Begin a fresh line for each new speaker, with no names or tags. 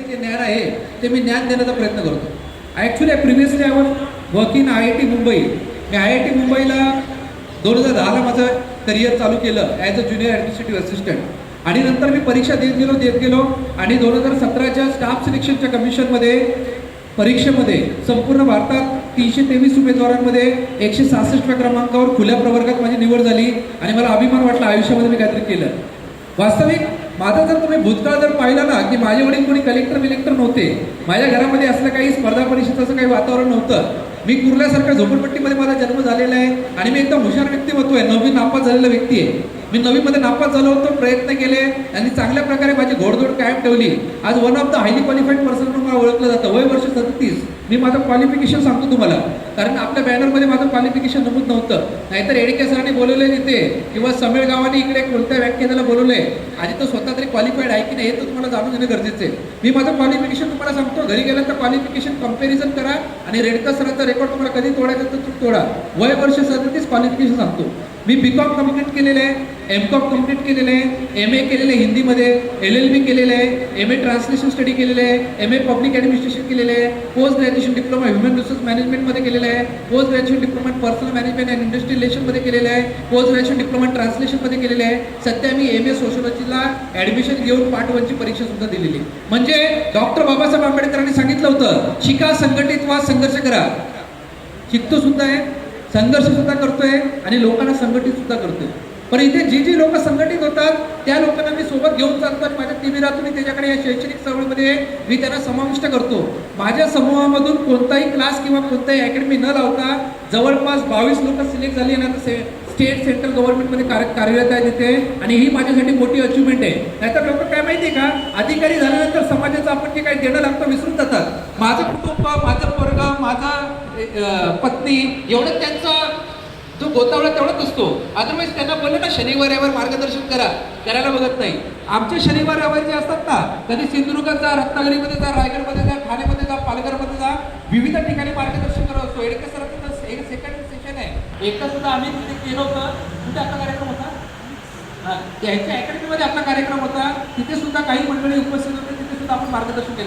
जे ज्ञान आहे ते मी ज्ञान देण्याचा प्रयत्न करतो. Actually previously I was working IIT Mumbai. Me IIT मुंबईला 2010ला माझं करिअर चालू केलं as a junior administrative assistant आणि नंतर मी परीक्षा देत गेलो आणि 2017च्या स्टाफ सिलेक्शनच्या कमिशनमध्ये परीक्षेमध्ये संपूर्ण भारतात 323 उमेदवारांमध्ये 166व्या क्रमांकावर खुल्या प्रवर्गात माझी निवड झाली आणि मला अभिमान वाटला आयुष्यामध्ये मी काहीतरी केलं. वास्तविक माझा जर तुम्ही भूतकाळ जर पाहिला ना की माझे वडील कोणी कलेक्टर नव्हते, माझ्या घरामध्ये असलं काही स्पर्धा परीक्षेचं काही वातावरण नव्हतं. मी कुर्ल्यासारख्या झोपडपट्टीमध्ये माझा जन्म झालेला आहे आणि मी एकदम हुशार व्यक्तिमत्व आहे. 9वी नापास झालेला व्यक्ती आहे. मी 9वीमध्ये नापास झालो होतो, प्रयत्न केले आणि चांगल्या प्रकारे माझी घोडदौड कायम ठेवली. आज one of the highly qualified person म्हणून मला ओळखलं जातं. वय वर्ष 37. मी माझं क्वालिफिकेशन सांगतो तुम्हाला, कारण आपल्या बॅनरमध्ये माझं क्वालिफिकेशन नमूद नव्हतं. नाहीतर एडके सरांनी बोलवले तिथे किंवा समीर गावाने इकडे कोणत्या व्याख्यानाला बोलवलंय. आधी तो स्वतः तरी क्वालिफाईड आहे की नाही हे तर तुम्हाला जाणून घेणं गरजेचं आहे. मी माझं क्वालिफिकेशन तुम्हाला सांगतो. घरी गेल्यानंतर क्वालिफिकेशन कंपॅरिझन करा आणि रेडकर सरांचा रेकॉर्ड तुम्हाला कधी तोडायचं तर तोडा. वय वर्ष 37 क्वालिफिकेशन सांगतो. मी BCom कम्प्लीट केलेलं आहे, MCom कम्प्लीट केलेलं आहे, MA केलेलं आहे हिंदीमध्ये, LLB केलेलं आहे, MA ट्रान्सलेशन स्टडी केलेलं आहे, MA पब्लिक ॲडमिनिस्ट्रेशन केलेलं आहे, post graduation diploma human resource मॅनेजमेंटमध्ये केलेलं आहे, post graduation diploma personal management and industrial रिलेशनमध्ये केलेलं आहे, पोस्ट ग्रॅज्युएशन डिप्लोमा ट्रान्सलेशनमध्ये केलेलं आहे. सध्या मी MA सोशोलॉजीला ॲडमिशन घेऊन पार्ट 1ची परीक्षा सुद्धा दिलेली. म्हणजे डॉक्टर बाबासाहेब आंबेडकरांनी सांगितलं होतं, शिका, संघटित व्हा, संघर्ष करा. शिकतो सुद्धा आहे, संघर्ष सुद्धा करतोय आणि लोकांना संघटित सुद्धा करतोय. पण इथे जी लोक संघटित होतात त्या लोकांना मी सोबत घेऊन चालतो आणि माझ्या तिमिरातून मी त्याच्याकडे या शैक्षणिक चळवळीमध्ये मी त्यांना समाविष्ट करतो. माझ्या समूहामधून कोणताही क्लास किंवा कोणताही अकॅडमी न लावता जवळपास 22 लोक सिलेक्ट झाली आणि आता स्टेट सेंट्रल गव्हर्नमेंटमध्ये कार्यरत आहे तिथे, आणि ही माझ्यासाठी मोठी अचिव्हमेंट आहे. नाहीतर लोक काय माहिती आहे का, अधिकारी झाल्यानंतर समाजाचं आपण जे काही देणं लागतं विसरून जातात. माझं कुटुंब, माझं पोरग, माझा पत्नी एवढं त्यांचा जो गोतावळा तेवढाच असतो. अदरवाईज त्यांना बोललं ना शनिवार रविवार मार्गदर्शन करायला बघत नाही. आमचे शनिवार रविवार जे असतात ना, कधी सिंधुदुर्गात जा, रत्नागिरीमध्ये जा, रायगडमध्ये जा, ठाण्यामध्ये जा, पालघरमध्ये जा, विविध ठिकाणी मार्गदर्शन करत असतो. एडके सरांचं एक सेकंड सेशन आहे. एकदा सुद्धा आम्ही तिथे केलं होतं. कुठे आपला कार्यक्रम होता, त्यांच्या अकॅडमीमध्ये आपला कार्यक्रम होता. तिथे सुद्धा काही मंडळी उपस्थित होते, तिथे सुद्धा आपण मार्गदर्शन केलं.